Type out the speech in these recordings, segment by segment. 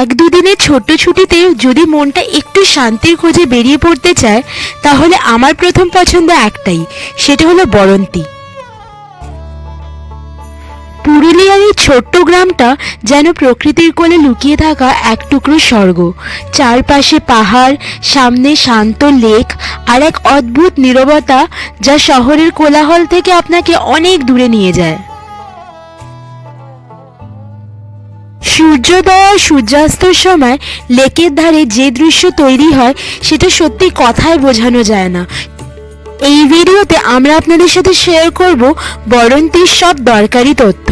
এক দুদিনের ছোট্ট ছুটিতে যদি মনটা একটু শান্তির খোঁজে বেরিয়ে পড়তে চায়, তাহলে আমার প্রথম পছন্দ একটাই, সেটা হলো বরন্তি। পুরুলিয়ার এই ছোট্ট গ্রামটা যেন প্রকৃতির কোলে লুকিয়ে থাকা এক টুকরো স্বর্গ। চারপাশে পাহাড়, সামনে শান্ত লেক, আর এক অদ্ভুত নীরবতা যা শহরের কোলাহল থেকে আপনাকে অনেক দূরে নিয়ে যায়। সূর্যোদয় আর সূর্যাস্তর সময় লেকের ধারে যে দৃশ্য তৈরি হয় সেটা সত্যি কথায় বোঝানো যায় না। এই ভিডিওতে আমরা আপনাদের সাথে শেয়ার করব বরন্তির সব দরকারি তথ্য,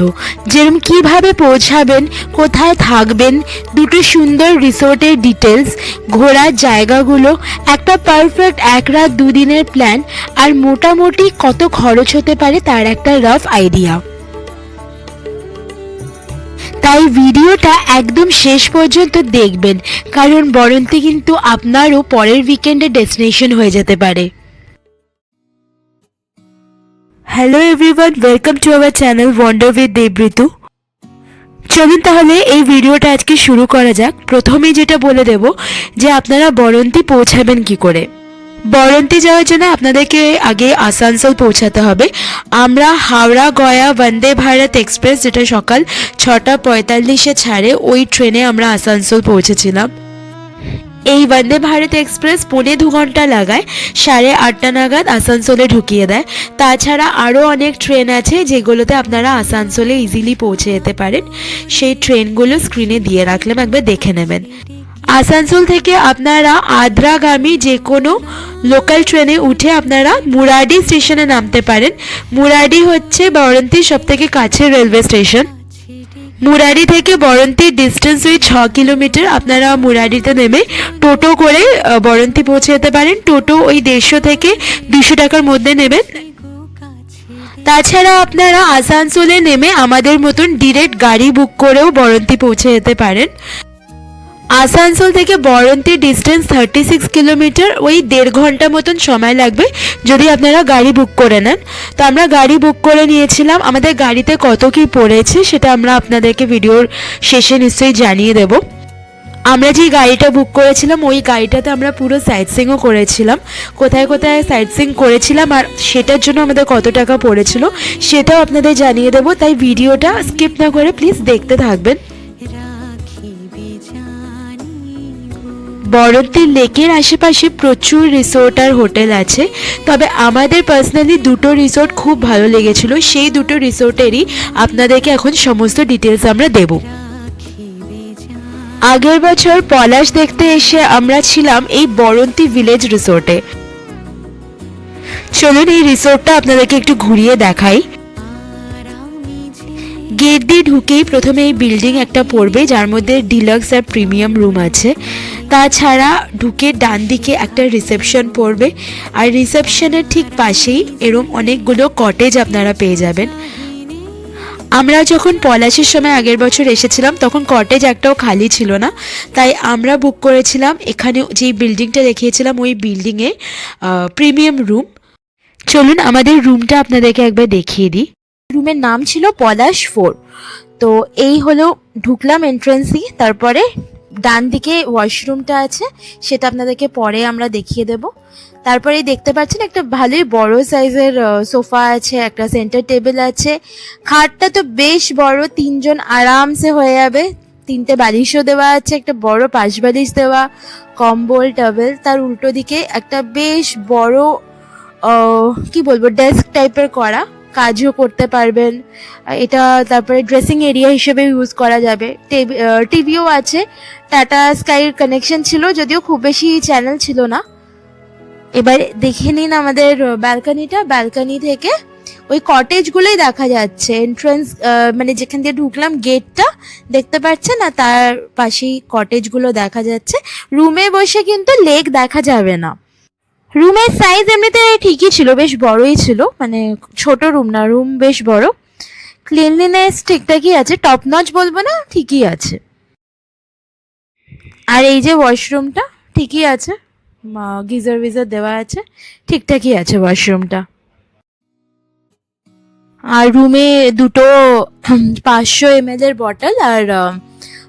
যেরকম কিভাবে পৌঁছাবেন, কোথায় থাকবেন, দুটো সুন্দর রিসোর্টের ডিটেলস, ঘোরার জায়গাগুলো, একটা পারফেক্ট এক রাত দুদিনের প্ল্যান, আর মোটামুটি কত খরচ হতে পারে তার একটা রাফ আইডিয়া। তাই ভিডিওটা একদম শেষ পর্যন্ত দেখবেন, কারণ বরন্তি কিন্তু আপনারও পরের উইকেন্ডের ডেস্টিনেশন হয়ে যেতে পারে। Hello everyone, welcome to our channel wonder with Debritu. চলুন তাহলে এই ভিডিওটা আজকে শুরু করা যাক। প্রথমেই যেটা বলে দেব যে আপনারা বরন্তি পৌঁছাবেন কি করে। বরন্তি যাওয়ার জন্য আপনাদেরকে আগে আসানসোল পৌঁছাতে হবে। আমরা হাওড়া গয়া বন্দে ভারত এক্সপ্রেস, যেটা সকাল 6:45-এ ছাড়ে, ওই ট্রেনে আমরা আসানসোল পৌঁছেছিলাম। এই বন্দে ভারত এক্সপ্রেস 2.25 ঘন্টা লাগায়, 8:30 নাগাদ আসানসোলে ঢুকিয়ে দেয়। তাছাড়া আরও অনেক ট্রেন আছে যেগুলোতে আপনারা আসানসোলে ইজিলি পৌঁছে যেতে পারেন। সেই ট্রেনগুলো স্ক্রিনে দিয়ে রাখলাম, একবার দেখে নেবেন। আসানসোল থেকে আপনারা আদ্রাগামী যে কোনো লোকাল ট্রেনে উঠে আপনারা মুরাডি স্টেশনে নামতে পারেন। মুরাডি হচ্ছে বরন্তির সবথেকে কাছের রেলওয়ে স্টেশন। মুরাডি থেকে বরন্তির ডিস্টেন্স ওই 6 কিলোমিটার। আপনারা মুরাডিতে নেমে টোটো করে বরন্তি পৌঁছে যেতে পারেন। টোটো ওই 150 থেকে 200 টাকার মধ্যে নেবেন। তাছাড়া আপনারা আসানসোলে নেমে আমাদের মতন ডিরেক্ট গাড়ি বুক করেও বরন্তি পৌঁছে যেতে পারেন। আসানসোল থেকে বরন্তির ডিস্টেন্স 36 কিলোমিটার, ওই 1.5 ঘন্টা মতন সময় লাগবে যদি আপনারা গাড়ি বুক করে নেন। তো আমরা গাড়ি বুক করে নিয়েছিলাম। আমাদের গাড়িতে কত কি পড়েছে সেটা আমরা আপনাদেরকে ভিডিওর শেষে নিশ্চয়ই জানিয়ে দেব। আমরা যে গাড়িটা বুক করেছিলাম ওই গাড়িটাতে আমরা পুরো সাইট সিইংও করেছিলাম। কোথায় কোথায় সাইট সিইং করেছিলাম আর সেটার জন্য আমাদের কত টাকা পড়েছিল সেটাও আপনাদের জানিয়ে দেব। তাই ভিডিওটা স্কিপ না করে প্লিজ দেখতে থাকবেন। বরন্তির লেকের আশেপাশে প্রচুর রিসোর্ট আর হোটেল আছে, তবে আমাদের পার্সোনালি দুটো রিসোর্ট খুব ভালো লেগেছিল। সেই দুটো রিসোর্টেরই আপনাদেরকে এখন সমস্ত ডিটেলস আমরা দেব। আগের বছর পলাশ দেখতে এসে আমরা ছিলাম এই বরন্তি ভিলেজ রিসোর্টে। চলুন এই রিসোর্টটা আপনাদেরকে একটু ঘুরিয়ে দেখাই। গেট দিয়ে ঢুকেই প্রথমে এই বিল্ডিং একটা পড়বে যার মধ্যে ডিলাক্স আর প্রিমিয়াম রুম আছে। তাছাড়া ঢুকে ডান দিকে একটা রিসেপশন পড়বে, আর রিসেপশনের ঠিক পাশেই এরকম অনেকগুলো কটেজ আপনারা পেয়ে যাবেন। আমরা যখন পলাশের সময় আগের বছর এসেছিলাম তখন কটেজ একটাও খালি ছিল না, তাই আমরা বুক করেছিলাম এখানে যে বিল্ডিংটা দেখিয়েছিলাম ওই বিল্ডিংয়ে প্রিমিয়াম রুম। চলুন আমাদের রুমটা আপনাদেরকে একবার দেখিয়ে দিই। রুমের নাম ছিল পলাশ 4। তো এই হলো ঢুকলাম এন্ট্রেন্সই, তারপরে ডান দিকে ওয়াশরুমটা আছে, সেটা আপনাদেরকে পরে আমরা দেখিয়ে দেব। তারপরে দেখতে পাচ্ছেন একটা ভালোই বড় সাইজের সোফা আছে, একটা সেন্টার টেবিল আছে। খাটটা তো বেশ বড়, 3 জন আরামসে হয়ে যাবে। 3টে বালিশও দেওয়া আছে, একটা বড় পাশ বালিশ দেওয়া, কম্বল টাওয়েল। তার উল্টো দিকে একটা বেশ বড় কি বলবো ডেস্ক টাইপের করা, কাজও করতে পারবেন এটা। তারপরে ড্রেসিং এরিয়া হিসেবে ইউজ করা যাবে। টিভিও আছে। টাটা স্কাইর কানেকশন ছিল, যদিও খুব বেশি চ্যানেল ছিল না। এবার দেখে নিন আমাদের ব্যালকনিটা। ব্যালকনি থেকে ওই কটেজগুলোই দেখা যাচ্ছে। এন্ট্রান্স মানে যেখান দিয়ে ঢুকলাম গেটটা দেখতে পাচ্ছেন না, তার পাশেই কটেজগুলো দেখা যাচ্ছে। রুমে বসে কিন্তু লেক দেখা যাবে না। রুমের সাইজ এমনিতে ঠিকই ছিল, বেশ বড়ই ছিল, মানে ছোট রুম না, রুম বেশ বড়। ক্লিনলিনেস ঠিকঠাকই আছে, টপ নচ বলবো না, ঠিকই আছে। আর এই যে ওয়াশরুমটা ঠিকই আছে, গিজার ভিজার দেওয়া আছে, ঠিকঠাকই আছে ওয়াশরুমটা। আর রুমে দুটো 500 ml এর বটল আর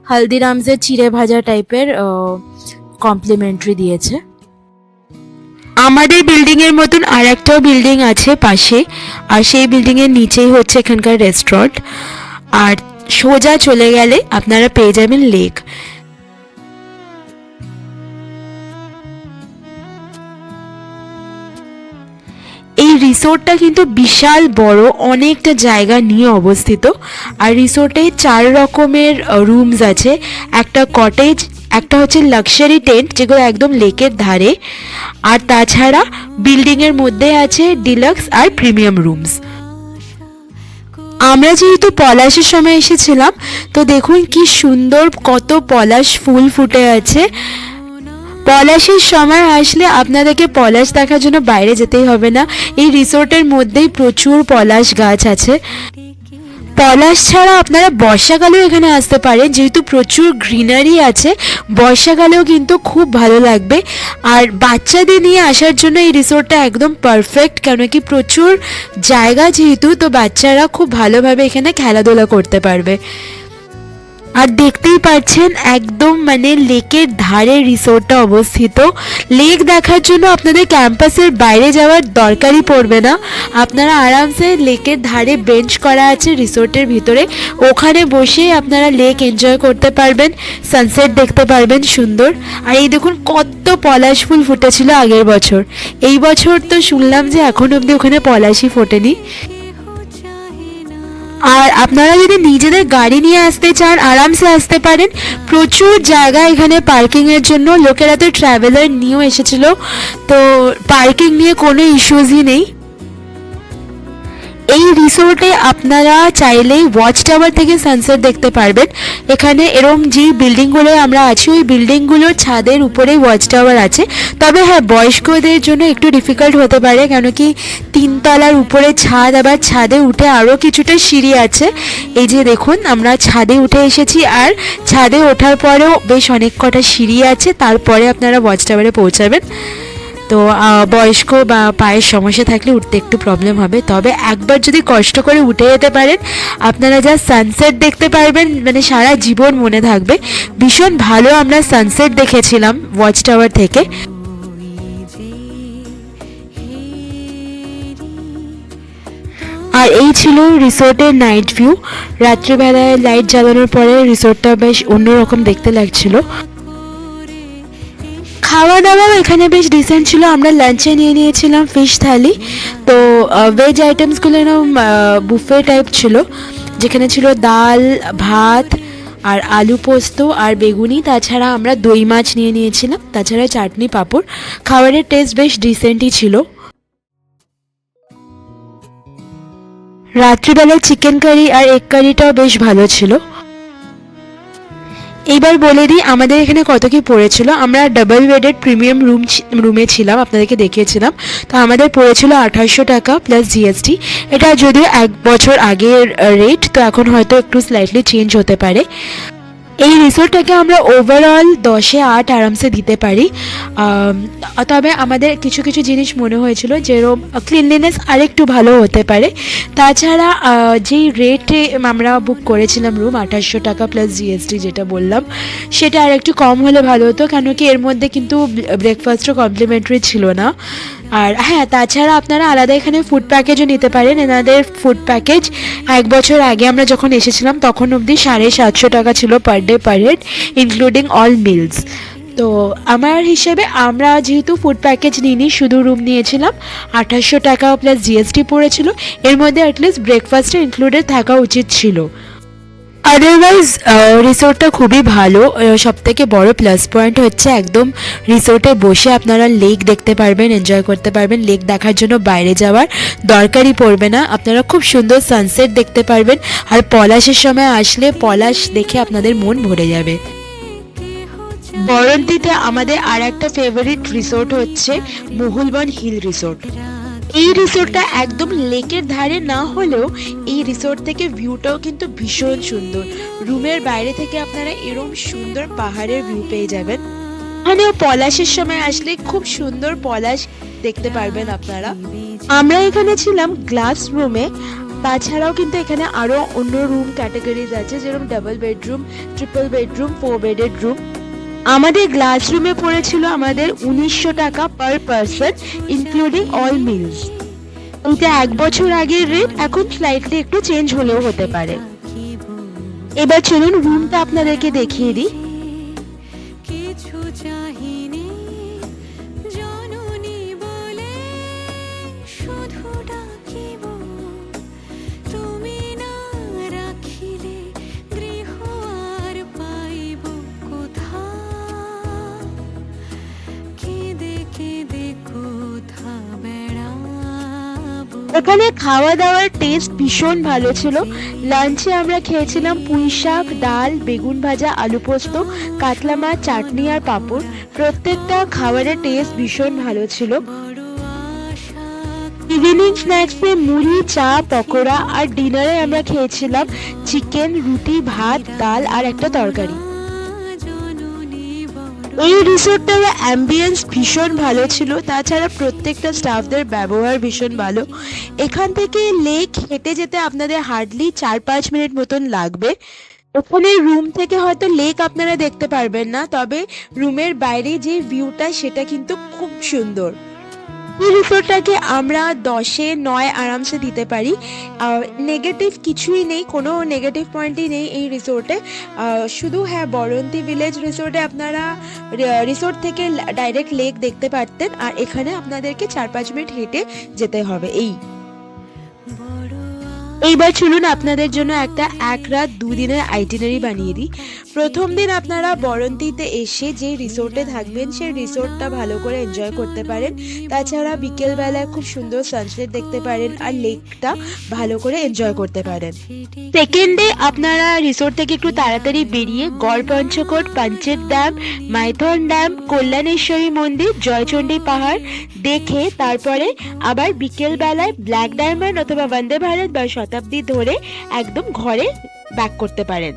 হালদিরামসের চিড়ে ভাজা টাইপের কমপ্লিমেন্টারি দিয়েছে। আমাদের বিল্ডিং এর মতন আর একটাও বিল্ডিং আছে পাশে, আর সেই বিল্ডিং এর নিচেই হচ্ছে এখানকার রেস্টুরেন্ট। আর সোজা চলে গেলে আপনারা পেয়ে যাবেন লেক। এই রিসোর্টটা কিন্তু বিশাল বড়, অনেকটা জায়গা নিয়ে অবস্থিত। আর রিসোর্টে 4 রকমের রুমস আছে, একটা কটেজ, একটা হচ্ছে লাক্সারি টেন্ট যেগুলো একদম লেকের ধারে, আর তাছাড়া বিল্ডিংয়ের মধ্যে আছে ডিলাক্স আর প্রিমিয়াম রুমস। আমরা যেহেতু পলাশের সময় এসেছিলাম, তো দেখুন কি সুন্দর কত পলাশ ফুল ফুটে আছে। পলাশের সময় আসলে আপনাদেরকে পলাশ দেখার জন্য বাইরে যেতেই হবে না, এই রিসোর্টের মধ্যেই প্রচুর পলাশ গাছ আছে। পলাশ ছাড়া আপনারা বর্ষাকালেও এখানে আসতে পারেন, যেহেতু প্রচুর গ্রিনারি আছে, বর্ষাকালেও কিন্তু খুব ভালো লাগবে। আর বাচ্চাদের নিয়ে আসার জন্য এই রিসোর্টটা একদম পারফেক্ট, কেন কি প্রচুর জায়গা যেহেতু, তো বাচ্চারা খুব ভালোভাবে এখানে খেলাধুলা করতে পারবে। আর দেখতেই পাচ্ছেন একদম মানে লেকের ধারে রিসোর্টটা অবস্থিত। লেক দেখার জন্য আপনাদের ক্যাম্পাসের বাইরে যাওয়ার দরকারই পড়বে না, আপনারা আরামসে লেকের ধারে বেঞ্চ করা আছে রিসোর্টের ভিতরে, ওখানে বসে আপনারা লেক এনজয় করতে পারবেন, সানসেট দেখতে পারবেন সুন্দর। আর এই দেখুন কত পলাশ ফুল ফুটেছিল আগের বছর, এই বছর তো শুনলাম যে এখন অবধি ওখানে পলাশই ফোটেনি। আর আপনারা যদি নিজেদের গাড়ি নিয়ে আসতে চান আরামসে আসতে পারেন, প্রচুর জায়গা এখানে পার্কিংয়ের জন্য। লোকেরা তো ট্রাভেলার নিয়েও এসেছিল, তো পার্কিং নিয়ে কোনো ইস্যুসই নেই। এই রিসোর্টে আপনারা চাইলেই ওয়াচ টাওয়ার থেকে সানসেট দেখতে পারবেন। এখানে এরম যে বিল্ডিংগুলো আমরা আছি, ওই বিল্ডিংগুলোর ছাদের উপরেই ওয়াচ টাওয়ার আছে। তবে হ্যাঁ, বয়স্কদের জন্য একটু ডিফিকাল্ট হতে পারে, কেন কি 3 তলার উপরে ছাদ, আবার ছাদে উঠে আরও কিছুটা সিঁড়ি আছে। এই যে দেখুন আমরা ছাদে উঠে এসেছি, আর ছাদে ওঠার পরেও বেশ অনেক কটা সিঁড়ি আছে, তারপরে আপনারা ওয়াচ টাওয়ারে পৌঁছাবেন। তো বয়স্ক বা পায়ের সমস্যা থাকলে উঠতে একটু প্রবলেম হবে, তবে একবার যদি কষ্ট করে উঠে যেতে পারেন আপনারা যা সানসেট দেখতে পারবেন মানে সারা জীবন মনে থাকবে। ভীষণ ভালো আমরা সানসেট দেখেছিলাম ওয়াচ টাওয়ার থেকে। আর এই ছিল রিসোর্টের নাইট ভিউ। রাত্রিবেলায় লাইট জ্বালানোর পরে রিসোর্টটা বেশ অন্যরকম দেখতে লাগছিল। খাওয়া দাওয়াও এখানে বেশ ডিসেন্ট ছিল। আমরা লাঞ্চে নিয়ে নিয়েছিলাম ফিশ থালি, তো ভেজ আইটেমসগুলো এরকম বুফে টাইপ ছিল, যেখানে ছিল ডাল, ভাত আর আলু পোস্ত আর বেগুনি, তাছাড়া আমরা দই মাছ নিয়ে নিয়েছিলাম, তাছাড়া চাটনি পাঁপড়। খাবারের টেস্ট বেশ ডিসেন্টই ছিল। রাত্রিবেলায় চিকেন কারি আর এগ কারিটাও বেশ ভালো ছিল। এইবার বলে দিই আমাদের এখানে কত কি পড়েছিল। আমরা ডাবল বেডেড প্রিমিয়াম রুমে ছিলাম, আপনাদেরকে দেখিয়েছিলাম। তো আমাদের পড়েছিল 2800 টাকা প্লাস জিএসটি। এটা যদিও 1 বছর আগের রেট, তো এখন হয়তো একটু স্লাইটলি চেঞ্জ হতে পারে। এই রিসোর্টটাকে আমরা ওভারঅল 10-এ 8 আরামসে দিতে পারি। তবে আমাদের কিছু কিছু জিনিস মনে হয়েছিল, যেরকম ক্লিনলিনেস আরেকটু ভালো হতে পারে। তাছাড়া যেই রেটে আমরা বুক করেছিলাম রুম 2800 টাকা প্লাস জিএসটি যেটা বললাম, সেটা আর একটু কম হলে ভালো হতো, কেন কি এর মধ্যে কিন্তু ব্রেকফাস্টও কমপ্লিমেন্টারি ছিল না। আর হ্যাঁ, তাছাড়া আপনারা আলাদা এখানে ফুড প্যাকেজও নিতে পারেন। এনাদের ফুড প্যাকেজ 1 বছর আগে আমরা যখন এসেছিলাম তখন অবধি 750 টাকা ছিল per day per head, including all meals. তো আমার হিসেবে আমরা যেহেতু ফুড প্যাকেজ নিইনি, শুধু রুম নিয়েছিলাম, 2800 টাকা প্লাস জিএসটি পড়েছিল। এর মধ্যে অ্যাটলিস্ট ব্রেকফাস্টে ইনক্লুডেড থাকা উচিত ছিল। আদারওয়াইজ রিসোর্টটা খুবই ভালো। সবথেকে বড় প্লাস পয়েন্ট হচ্ছে একদম রিসোর্টে বসে আপনারা লেক দেখতে পারবেন, এনজয় করতে পারবেন। লেক দেখার জন্য বাইরে যাওয়ার দরকারই পড়বে না, আপনারা খুব সুন্দর সানসেট দেখতে পারবেন। আর পলাশের সময় আসলে পলাশ দেখে আপনাদের মন ভরে যাবে। বরন্তিতে আমাদের আর একটা ফেভারিট রিসোর্ট হচ্ছে মহুলবন হিল রিসোর্ট। এই রিসোর্টটা একদম লেকের ধারে না হলেও এই রিসোর্ট থেকে ভিউটাও কিন্তু ভীষণ সুন্দর। রুমের বাইরে থেকে আপনারা এরকম সুন্দর পাহাড়ের ভিউ পেয়ে যাবেন। এখানেও পলাশের সময় আসলে খুব সুন্দর পলাশ দেখতে পারবেন আপনারা। আমরা এখানে ছিলাম গ্লাস রুমে, তাছাড়াও কিন্তু এখানে আরও অন্য রুম ক্যাটাগরিজ আছে, যেরকম double bedroom, triple bedroom, 4 bedded room. আমাদের গ্লাস রুমে পড়েছিল আমাদের 1900 টাকা per person including all meals. এটা 1 বছর আগের রেট, এখন স্লাইটলি একটু চেঞ্জ হলেও হতে পারে। এবার চলুন রুমটা আপনাদেরকে দেখিয়ে দিই। কিছু চাহিনি জননী বলে শুধু ডাকিব, তুমি না রাখিলে গৃহ আর পাইব কোথা, কেঁদে কেঁদে কোথা বেড়াবো। এখানে খাওয়া দাওয়ার টেস্ট ভীষণ ভালো ছিল। লাঞ্চে আমরা খেয়েছিলাম পুঁই শাক, ডাল, বেগুন ভাজা, আলু পোস্ত, কাতলা মাছ, চাটনি আর পাঁপড়। প্রত্যেকটা খাবারের টেস্ট ভীষণ ভালো ছিল। ইভিনিং স্ন্যাক্সে মুড়ি, চা, পকোড়া আর ডিনারে আমরা খেয়েছিলাম চিকেন, রুটি, ভাত, ডাল আর একটা তরকারি। এই রিসোর্টটার অ্যাম্বিয়েন্স ভীষণ ভালো ছিল, তাছাড়া প্রত্যেকটা স্টাফদের ব্যবহার ভীষণ ভালো। এখান থেকে লেক হেঁটে যেতে আপনাদের হার্ডলি 4-5 মিনিট মতন লাগবে। ওখানে রুম থেকে হয়তো লেক আপনারা দেখতে পারবেন না, তবে রুমের বাইরে যে ভিউটা সেটা কিন্তু খুব সুন্দর। এই রিসোর্টটাকে আমরা 10-এ 9 আরামসে দিতে পারি। নেগেটিভ কিছুই নেই, কোনো নেগেটিভ পয়েন্টই নেই এই রিসোর্টে। শুধু হ্যাঁ, বরন্তী ভিলেজ রিসোর্টে আপনারা রিসোর্ট থেকে ডাইরেক্ট লেক দেখতে পারতেন, আর এখানে আপনাদেরকে 4-5 মিনিট হেঁটে যেতে হবে। এইবার চলুন আপনাদের জন্য একটা 1 রাত 2 দিনের আইটিনারি বানিয়ে দিই। প্রথম দিন আপনারা বরন্তীতে এসে যে রিসোর্টে থাকবেন সেই রিসোর্টটা ভালো করে এনজয় করতে পারেন। তাছাড়া বিকেলবেলায় খুব সুন্দর সানসেট দেখতে পারেন আর লেকটা ভালো করে এনজয় করতে পারেন। সেকেন্ড ডে আপনারা রিসোর্ট থেকে একটু তাড়াতাড়ি বেরিয়ে গড়পঞ্চকোট, পাঞ্চেত ড্যাম, মাইথন ড্যাম, কল্যাণেশ্বরী মন্দির, জয়চণ্ডী পাহাড় দেখে তারপরে আবার বিকেলবেলায় ব্ল্যাক ডায়মন্ড অথবা বন্দে ভারত বা শতাব্দী ধরে একদম ঘরে ব্যাক করতে পারেন।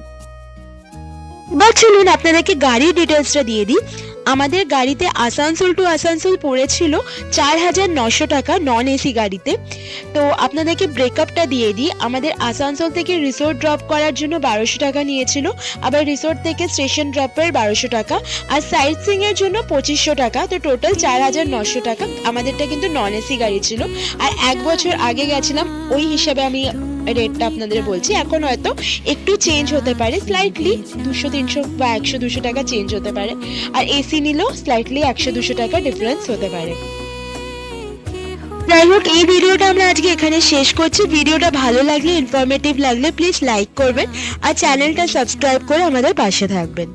বা চলুন আপনাদেরকে গাড়ির ডিটেলসটা দিয়ে দিই। আমাদের গাড়িতে আসানসোল টু আসানসোল পড়েছিল 4900 টাকা নন এসি গাড়িতে। তো আপনাদেরকে ব্রেকআপটা দিয়ে দিই। আমাদের আসানসোল থেকে রিসোর্ট ড্রপ করার জন্য 1200 টাকা নিয়েছিল, আবার রিসোর্ট থেকে স্টেশন ড্রপের 1200 টাকা, আর সাইট সিইং এর জন্য 2500 টাকা। তো টোটাল 4900 টাকা। আমাদেরটা কিন্তু নন এসি গাড়ি ছিল, আর 1 বছর আগে গেছিলাম, ওই হিসাবে আমি রেটটা আপনাদের বলছি। এখন হয়তো একটু চেঞ্জ হতে পারে, স্লাইটলি 200-300 বা 100-200 টাকা চেঞ্জ হতে পারে, আর এসি নিলেও স্লাইটলি 100-200 টাকা ডিফারেন্স হতে পারে। যাই হোক, এই ভিডিওটা আমরা আজকে এখানে শেষ করছি। ভিডিওটা ভালো লাগলে, ইনফরমেটিভ লাগলে প্লিজ লাইক করবেন আর চ্যানেলটা সাবস্ক্রাইব করে আমাদের পাশে থাকবেন।